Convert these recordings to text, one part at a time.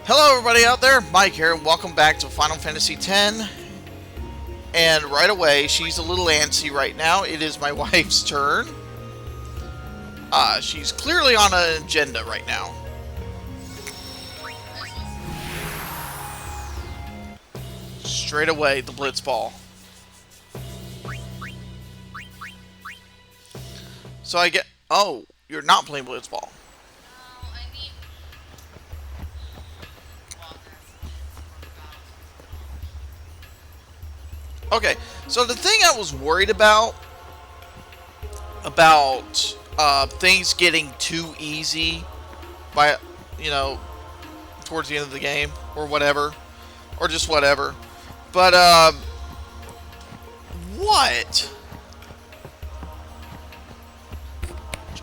Hello everybody out there, Mike here, and welcome back to Final Fantasy X. And right away, she's a little antsy right now. It is my wife's turn. She's clearly on an agenda right now. Straight away, the Blitzball. So I get... Oh, you're not playing Blitzball. Okay, so the thing I was worried about things getting too easy by, towards the end of the game or whatever, or just whatever. But, what?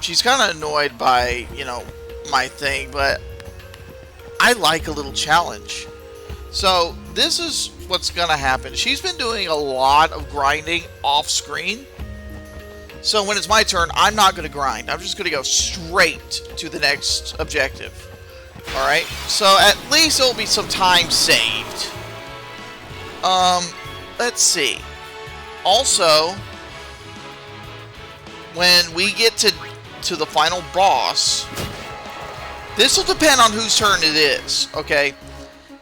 She's kind of annoyed by, my thing, but I like a little challenge. So, this is what's gonna happen. She's been doing a lot of grinding off screen. So when it's my turn, I'm not gonna grind. I'm just gonna go straight to the next objective. Alright? So at least there'll be some time saved. Let's see. Also, when we get to the final boss, this will depend on whose turn it is, okay?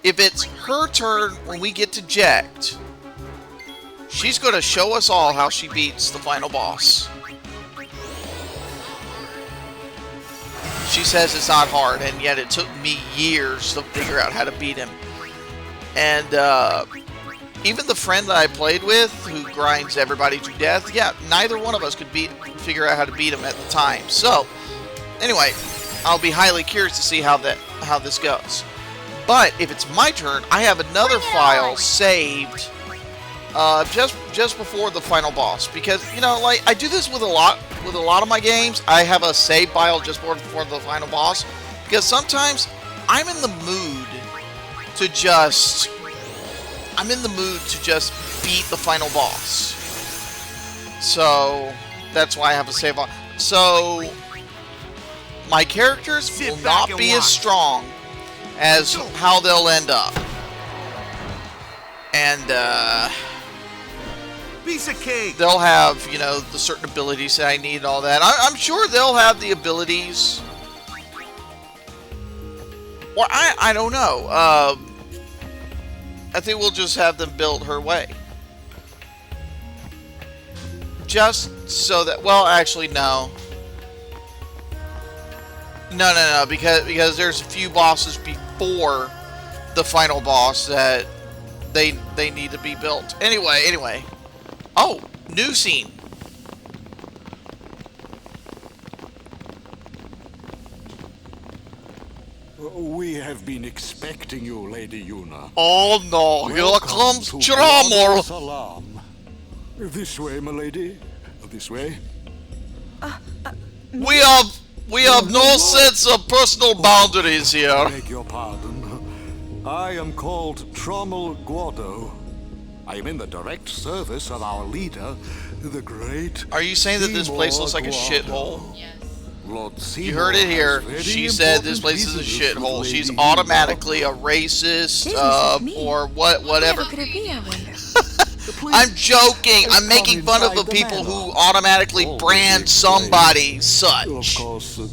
If it's her turn when we get to Jekt, she's going to show us all how she beats the final boss. She says it's not hard, and yet it took me years to figure out how to beat him. And even the friend that I played with, who grinds everybody to death, yeah, neither one of us could figure out how to beat him at the time. So, anyway, I'll be highly curious to see how this goes. But if it's my turn, I have another file saved just before the final boss, because like I do this with a lot of my games. I have a save file just before the final boss, because sometimes I'm in the mood to just beat the final boss. So that's why I have a save file. So my characters will not be as strong as how they'll end up. And piece of cake. They'll have, the certain abilities that I need and all that. I'm sure they'll have the abilities. Or I don't know. I think we'll just have them built her way. Just so that, well, actually, no. No, because there's a few bosses before the final boss that they need to be built. Anyway. Oh, new scene. We have been expecting you, Lady Yuna. Oh no, here comes trouble. Salam. This way, my lady. This way. We have no sense of personal boundaries here. I beg your pardon. I am called Trommel Guado. I am in the direct service of our leader, the great... Are you saying that this place looks like a shithole? Yes. Lord Seymour, you heard it here. She said this place is a shithole. She's automatically a racist, or whatever. What could it be, I wonder? I'm joking. I'm making fun of the people who automatically brand somebody such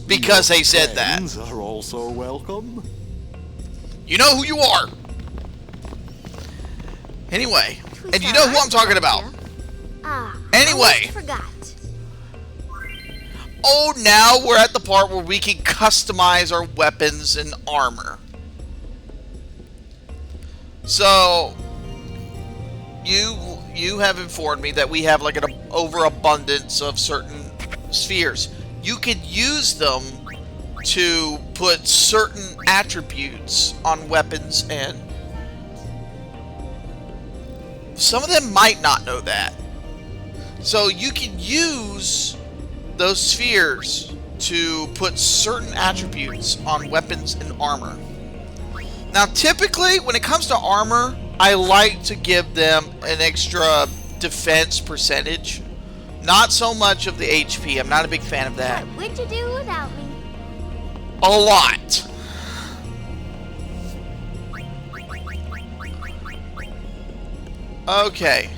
because they said that. Are also welcome. You know who you are. Anyway, and you know who I'm talking about. Anyway. Oh, now we're at the part where we can customize our weapons and armor. So, you have informed me that we have like an overabundance of certain spheres. You could use them to put certain attributes on weapons, and some of them might not know that. So you can use those spheres to put certain attributes on weapons and armor. Now typically when it comes to armor, I like to give them an extra defense percentage. Not so much of the HP. I'm not a big fan of that. What would you do without me? A lot. Okay.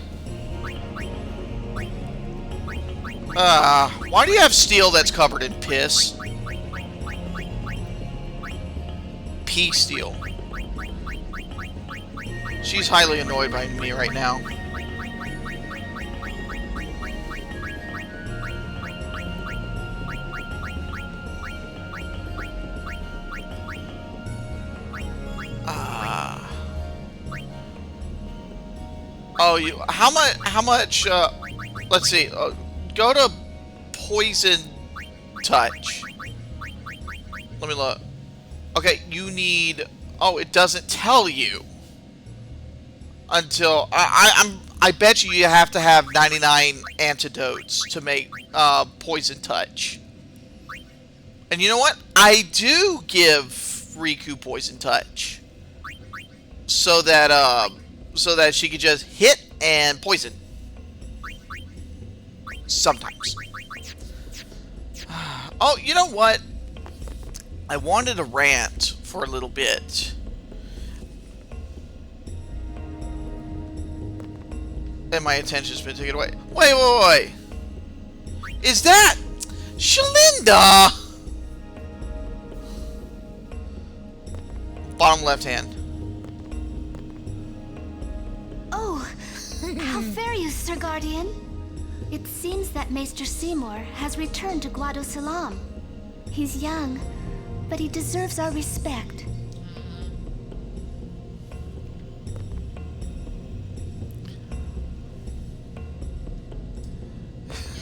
Why do you have steel that's covered in piss? Pea steel. She's highly annoyed by me right now. Oh, how much, let's see, go to poison touch. Let me look. Okay, you need, oh, it doesn't tell you until, I bet you have to have 99 antidotes to make, poison touch. And you know what? I do give Riku poison touch. So that she could just hit and poison. Sometimes. Oh, you know what? I wanted to rant for a little bit. And my attention's been taken away. Wait. Is that Shalinda? Bottom left hand. Oh, how fare you, Sir Guardian? It seems that Meister Seymour has returned to Guado Salam. He's young, but he deserves our respect.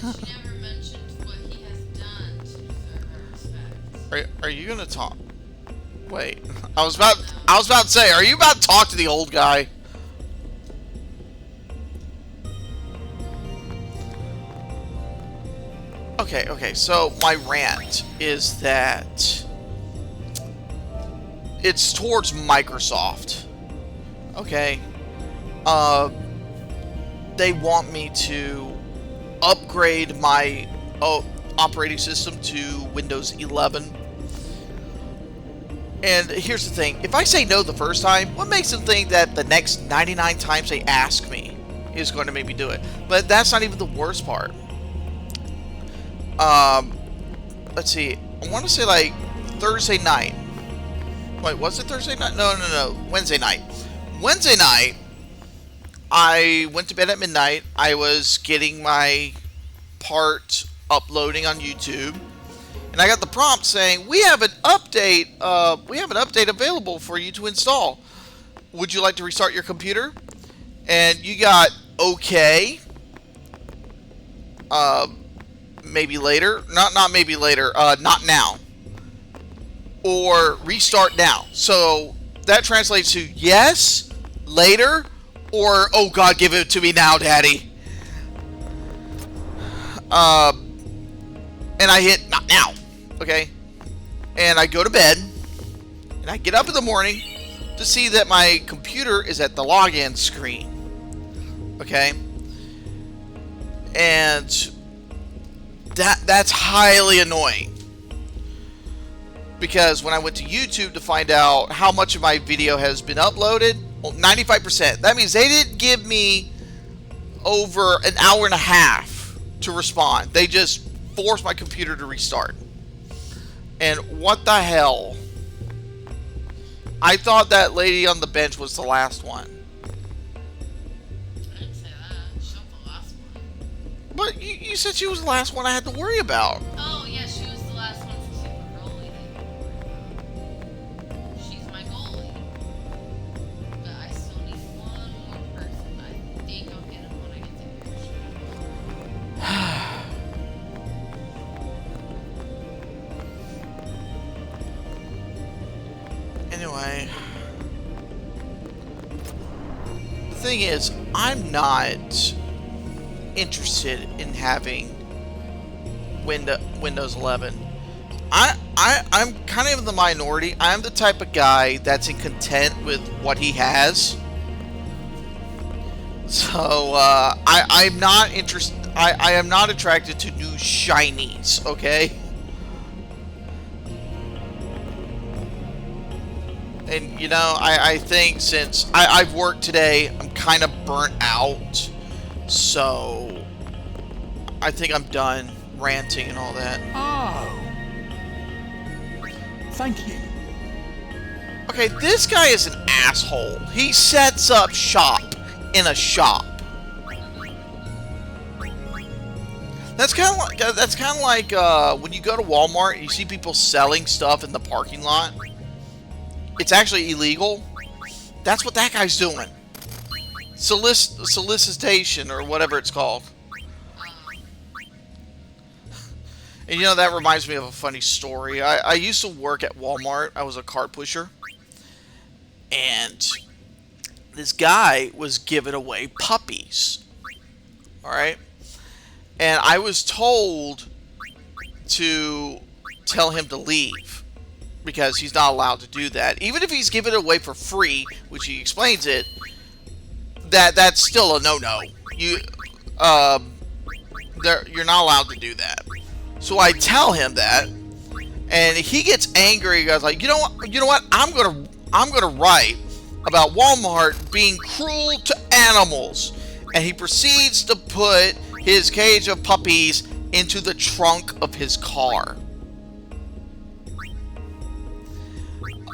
She never mentioned what he has done to deserve our respect. Are you gonna talk? Wait, I was about to say, are you about to talk to the old guy? Okay, so my rant is that it's towards Microsoft. Okay? They want me to upgrade my operating system to Windows 11. And here's the thing, if I say no the first time, what makes them think that the next 99 times they ask me is going to make me do it? But that's not even the worst part. Let's see. I want to say like Thursday night. Wait, was it Thursday night? No. Wednesday night. Wednesday night, I went to bed at midnight. I was getting my part uploading on YouTube, and I got the prompt saying, "We have an update. We have an update available for you to install. Would you like to restart your computer?" And you got okay. Maybe later. Not maybe later. Not now. Or restart now. So that translates to yes, later, or oh God, give it to me now, Daddy. And I hit not now. Okay. And I go to bed. And I get up in the morning to see that my computer is at the login screen. Okay. And that's highly annoying, because when I went to YouTube to find out how much of my video has been uploaded, well, 95%. That means they didn't give me over an hour and a half to respond. They just forced my computer to restart. And what the hell? I thought that lady on the bench was the last one. But you said she was the last one I had to worry about. Oh, yeah, she was the last one for Super Goalie that you worried about. She's my goalie. But I still need one more person. I think I'll get him when I get to Anyway. The thing is, I'm not interested in having Windows 11. I'm kind of in the minority. I'm the type of guy that's content with what he has. So I'm not interested. I am not attracted to new shinies. Okay. And, you know, I think since I've worked today, I'm kind of burnt out. So, I think I'm done ranting and all that. Oh. Thank you. Okay, this guy is an asshole. He sets up shop in a shop. That's kind of like when you go to Walmart and you see people selling stuff in the parking lot. It's actually illegal. That's what that guy's doing. Solicitation or whatever it's called. And you know, that reminds me of a funny story. I used to work at Walmart. I was a cart pusher. And this guy was giving away puppies. Alright? And I was told to tell him to leave. Because he's not allowed to do that. Even if he's giving it away for free, which he explains it, that's still a no-no. You're not allowed to do that. So I tell him that, and he gets angry. He goes like, you know what? I'm gonna write about Walmart being cruel to animals, and he proceeds to put his cage of puppies into the trunk of his car.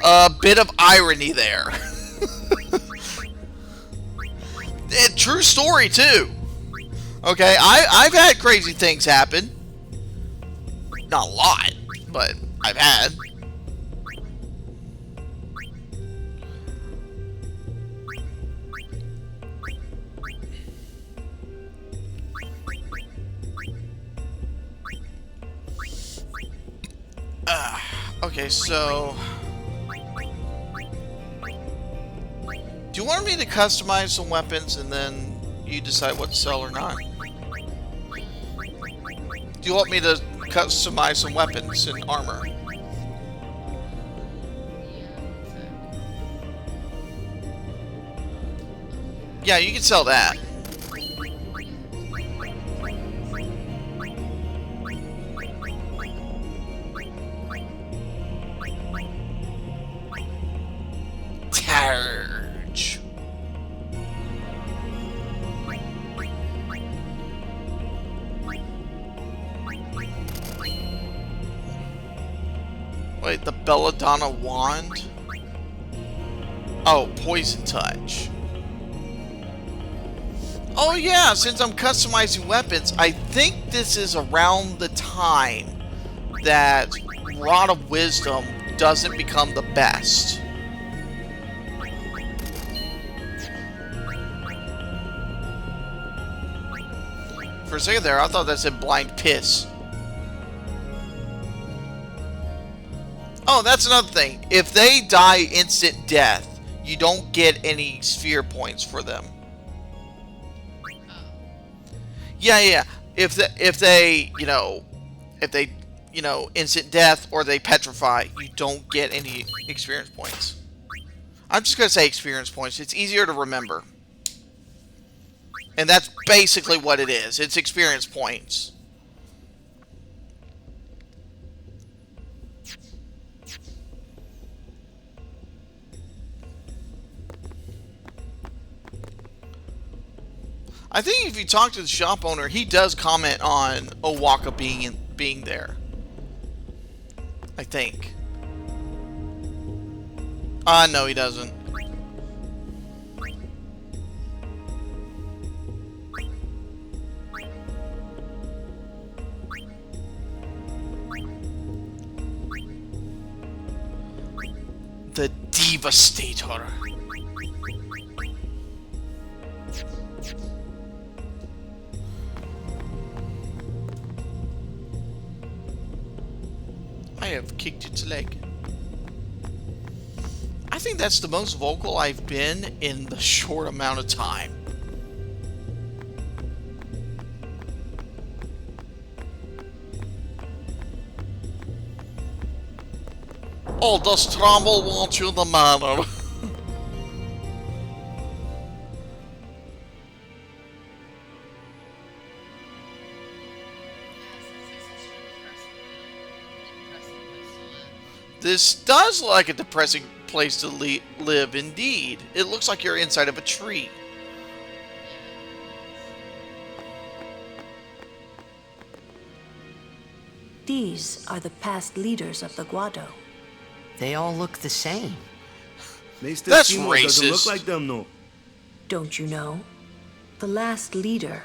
A bit of irony there. True story too. Okay, I've had crazy things happen. Not a lot, but I've had. Okay, so do you want me to customize some weapons and then you decide what to sell or not? Do you want me to customize some weapons and armor? Yeah, you can sell that. Targe. Wait, the Belladonna wand? Oh, poison touch. Oh yeah, since I'm customizing weapons, I think this is around the time that Rod of Wisdom doesn't become the best. For a second there, I thought that said blind piss. Oh, that's another thing. If they die instant death, you don't get any sphere points for them. Yeah. If they instant death or they petrify, you don't get any experience points. I'm just gonna say experience points. It's easier to remember. And that's basically what it is. It's experience points. I think if you talk to the shop owner, he does comment on Owaka being there. I think. No, he doesn't. The Devastator. I have kicked its leg. I think that's the most vocal I've been in the short amount of time. Oh, does Trumbull want you the manor? This does look like a depressing place to live indeed. It looks like you're inside of a tree. These are the past leaders of the Guado. They all look the same. Meyster That's Seymour doesn't look racist. like them, no. Don't you know? The last leader,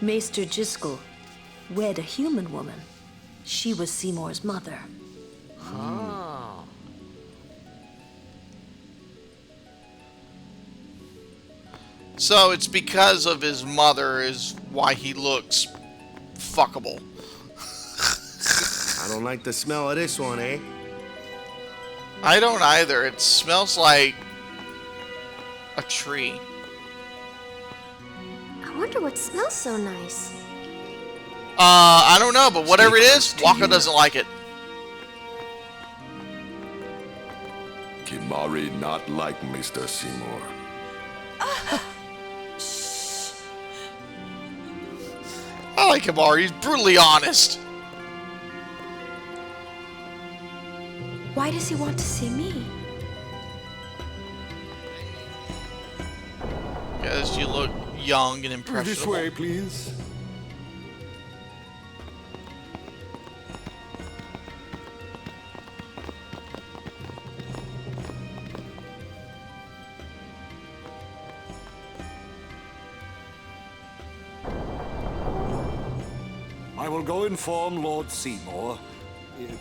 Meister Jiskel, wed a human woman. She was Seymour's mother. Oh. So it's because of his mother is why he looks fuckable. I don't like the smell of this one, eh? I don't either. It smells like a tree. I wonder what smells so nice. I don't know, but whatever it is, to Waka you. doesn't like it. Kimari not like Mr. Seymour. I like Himari. He's brutally honest. Why does he want to see me? Because you look young and This impressionable. way, please. I will go inform Lord Seymour.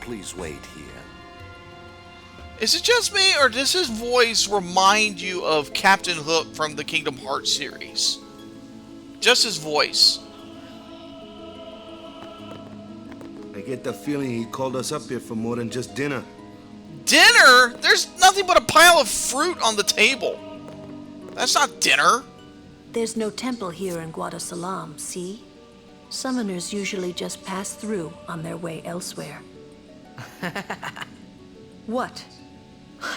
Please wait here. Is it just me, or does his voice remind you of Captain Hook from the Kingdom Hearts series? Just his voice. I get the feeling he called us up here for more than just dinner. Dinner? There's nothing but a pile of fruit on the table. That's not dinner. There's no temple here in Guado Salam, see? Summoners usually just pass through on their way elsewhere. What?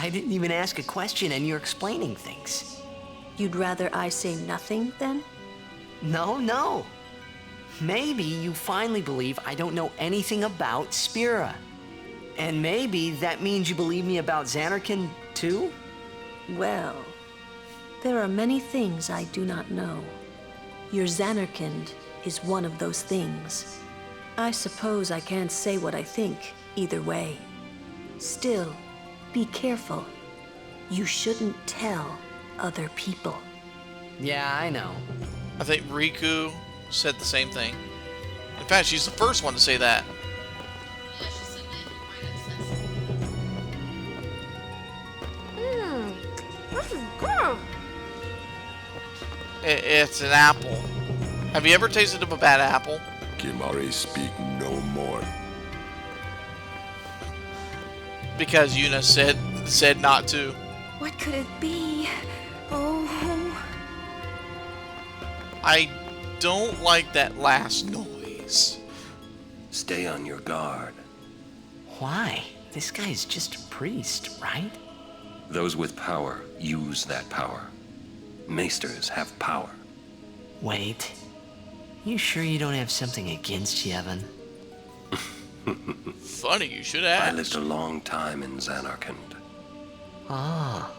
I didn't even ask a question and you're explaining things. You'd rather I say nothing, then? No, no. Maybe you finally believe I don't know anything about Spira. And maybe that means you believe me about Xanarkin, too? Well, there are many things I do not know. Your Xanarkind is one of those things. I suppose I can't say what I think either way. Still, be careful. You shouldn't tell other people. Yeah, I know. I think Riku said the same thing. In fact, she's the first one to say that. Yeah, she said that right at This is good. It's an apple. Have you ever tasted of a bad apple? Kimari speak no more. Because Yuna said not to. What could it be? Oh, I don't like that last noise. Stay on your guard. Why? This guy's just a priest, right? Those with power use that power. Meisters have power. Wait. You sure you don't have something against Yevon? Funny, you should I ask. lived a long time in Xanarkand. Ah.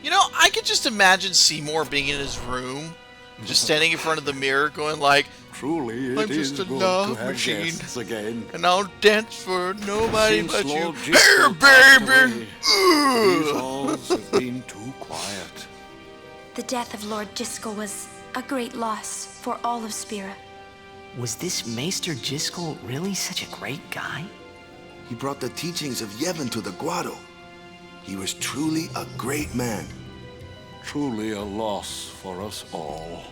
You know, I could just imagine Seymour being in his room, just standing in front of the mirror, going like, Truly, I'm it is just a good love to have machine. guests again. and I'll dance for nobody Since but you. Lord Hey, Jiskel passed baby! away, Ugh. These halls have been too quiet. the death of Lord Jiskel was a great loss for all of Spira. Was this Meister Jiskel really such a great guy? He brought the teachings of Yevon to the Guado. He was truly a great man. Truly a loss for us all.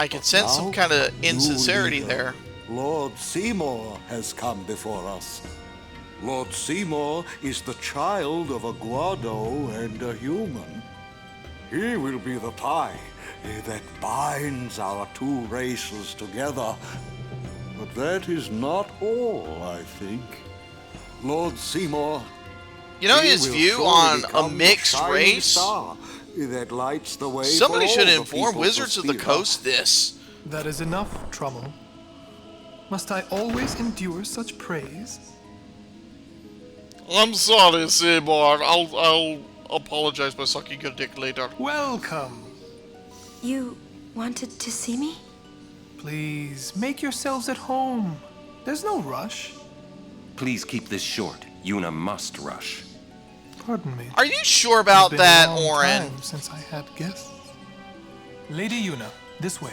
I could sense some Now, kind of new insincerity leader, there. Lord Seymour has come before us. Lord Seymour is the child of a Guado and a human. He will be the tie that binds our two races together. But that is not all, I think. Lord Seymour, You know he his will view surely on a become the mixed shining race? star that lights the way Somebody for should all the inform people Wizards of the Spira. Coast this. That is enough, Trummel. Must I always endure such praise? I'm sorry, Seymour. I'll apologize by sucking your dick later. Welcome. You wanted to see me? Please, make yourselves at home. There's no rush. Please keep this short. Yuna must rush. Pardon me. Are you sure about It's been that, a long Oren? time since I had guests. Lady Yuna, this way.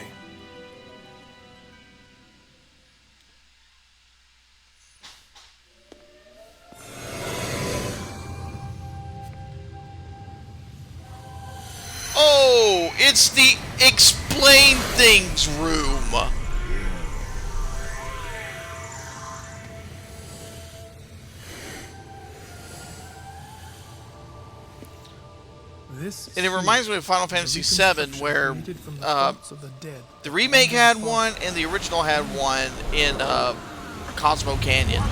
Oh, it's the explain things room. This And it reminds me of Final Fantasy VII, where the the remake had one and the original had one in Cosmo Canyon.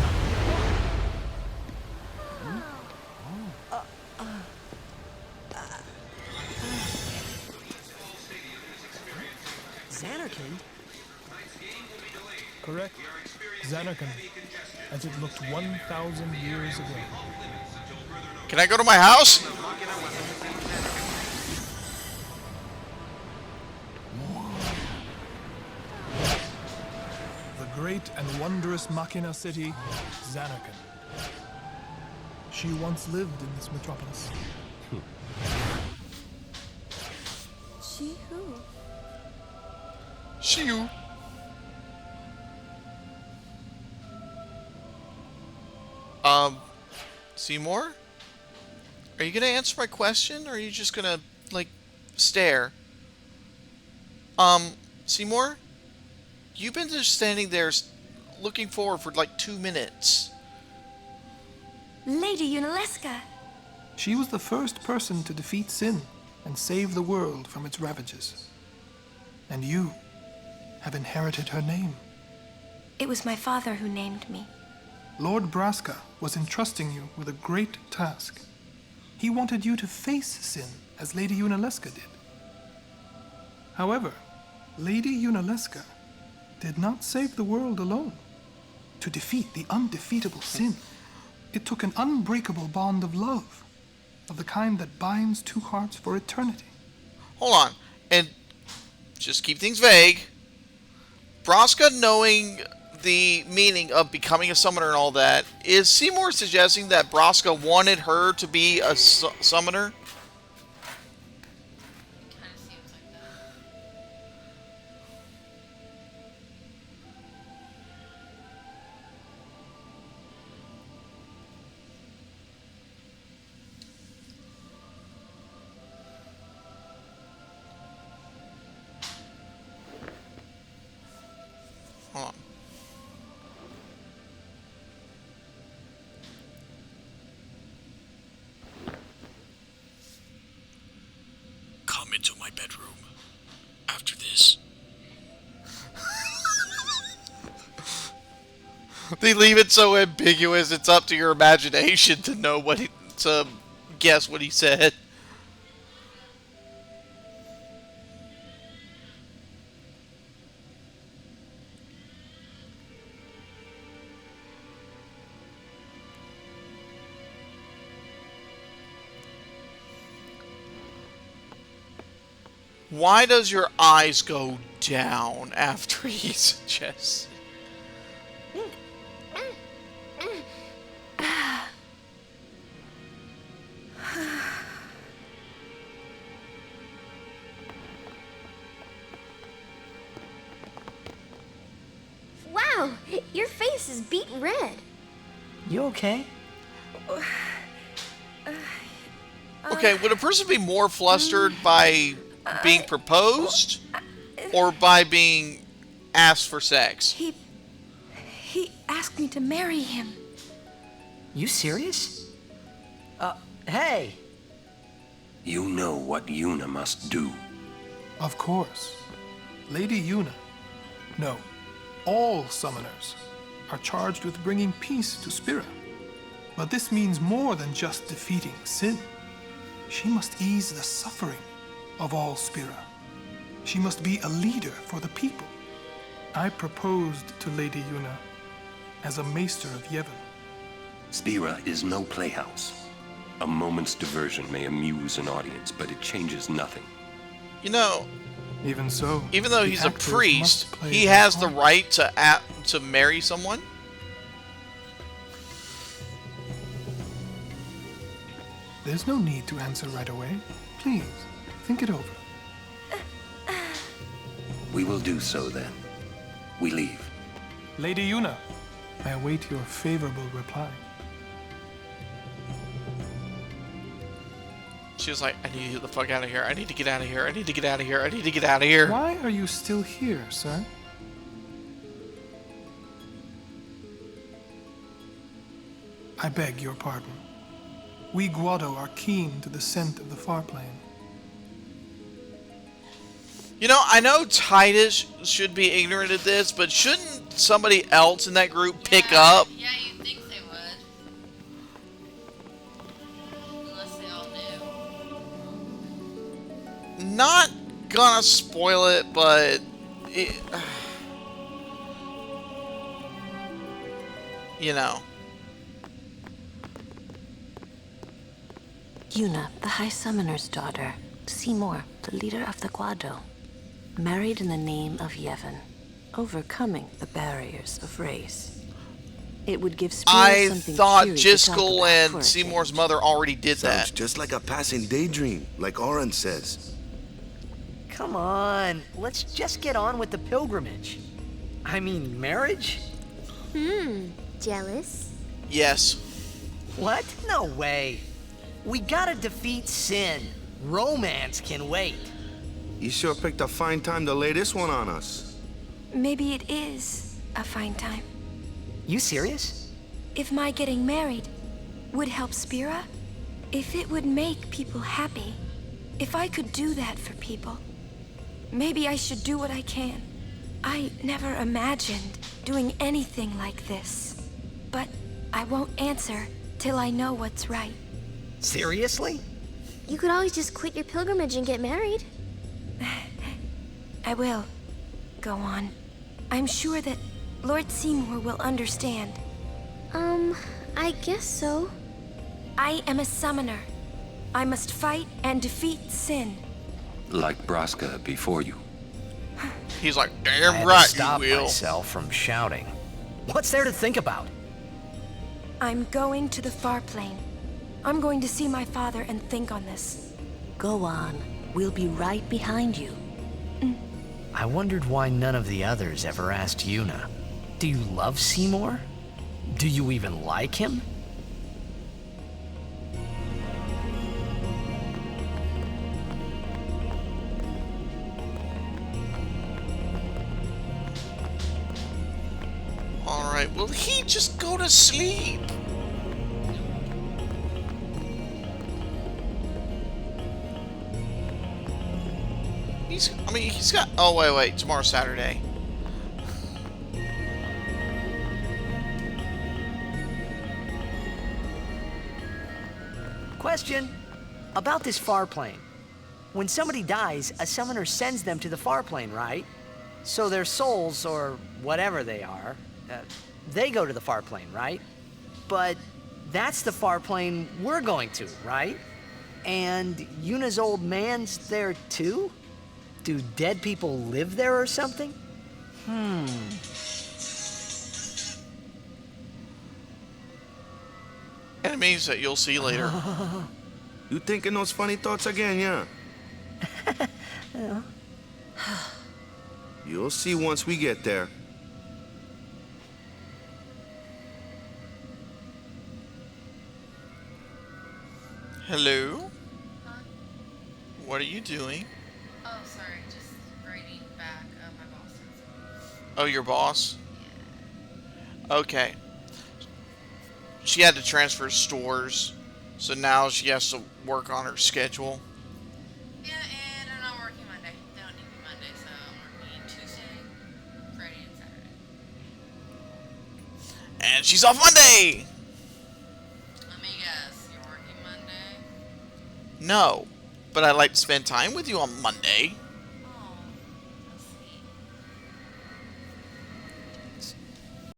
Xanarkin? Correct. Xanarkin, as it looked 1,000 years ago. Can I go to my house? The great and wondrous Machina city, Xanarkin. She once lived in this metropolis. She who? Shoo. Seymour? Are you gonna answer my question, or are you just gonna, like, stare? Seymour? You've been just standing there looking forward for, like, 2 minutes. Lady Unaleska. She was the first person to defeat sin and save the world from its ravages. And you have inherited her name. It was my father who named me. Lord Braska was entrusting you with a great task. He wanted you to face sin as Lady Unaleska did. However, Lady Unaleska did not save the world alone. To defeat the undefeatable sin, it took an unbreakable bond of love, of the kind that binds two hearts for eternity. Hold on. And just keep things vague. Braska knowing the meaning of becoming a summoner and all that, is Seymour suggesting that Braska wanted her to be a summoner? Kind of seems like that. Hold on. Come into my bedroom after this. They leave it so ambiguous, it's up to your imagination to know to guess what he said. Why does your eyes go down after he suggests it? Wow, your face is beet red. You okay? Okay, would a person be more flustered by being proposed or by being asked for sex? He asked me to marry him. You serious? Hey! You know what Yuna must do. Of course. Lady Yuna. No, all summoners are charged with bringing peace to Spira. But this means more than just defeating sin. She must ease the suffering of all Spira. She must be a leader for the people. I proposed to Lady Yuna as a Meyster of Yevon. Spira is no playhouse. A moment's diversion may amuse an audience, but it changes nothing. You know, Even so, even though the he's a actors priest, must play he their has the part. right to marry someone. There's no need to answer right away. Please, think it over. We will do so then. We leave. Lady Yuna, I await your favorable reply. She was like, I need to get the fuck out of here. I need to get out of here. I need to get out of here. I need to get out of here. Why are you still here, sir? I beg your pardon. We Guado are keen to the scent of the far plane. You know, I know Titus should be ignorant of this, but shouldn't somebody else in that group pick up? Yeah, you'd think they would. Unless they all knew. Not gonna spoil it, but it, you know. Yuna, the High Summoner's daughter. Seymour, the leader of the Guado. Married in the name of Yevon. Overcoming the barriers of race. It would give Spira I something thought cheery to talk Jiskel about and for a Seymour's change. mother already did Sounds that. just like a passing daydream, like Oren says. Come on, let's just get on with the pilgrimage. I mean, marriage? Jealous? Yes. What? No way. We gotta defeat sin. Romance can wait. You sure picked a fine time to lay this one on us. Maybe it is a fine time. You serious? If my getting married would help Spira, if it would make people happy, if I could do that for people, maybe I should do what I can. I never imagined doing anything like this, but I won't answer till I know what's right. Seriously? You could always just quit your pilgrimage and get married. I will. Go on. I'm sure that Lord Seymour will understand. I guess so. I am a summoner. I must fight and defeat sin. Like Braska before you. He's like, I damn had right to stop you will. myself from shouting. What's there to think about? I'm going to the far plane. I'm going to see my father and think on this. Go on. We'll be right behind you. I wondered why none of the others ever asked Yuna. Do you love Seymour? Do you even like him? Alright, will he just go to sleep? He's got, oh wait, tomorrow's Saturday. Question about this far plane. When somebody dies, a summoner sends them to the far plane, right? So their souls, or whatever they are, they go to the far plane, right? But that's the far plane we're going to, right? And Yuna's old man's there too? Do dead people live there or something? Enemies that you'll see later. You thinking those funny thoughts again, yeah? You'll see once we get there. Hello? Huh? What are you doing? Oh, sorry, just writing back my boss's. Oh, your boss? Okay. She had to transfer stores, so now she has to work on her schedule. Yeah, and I'm not working Monday. They don't need me Monday, so I'm working Tuesday, Friday, and Saturday. And she's off Monday! Let me guess, you're working Monday? No, but I'd like to spend time with you on Monday.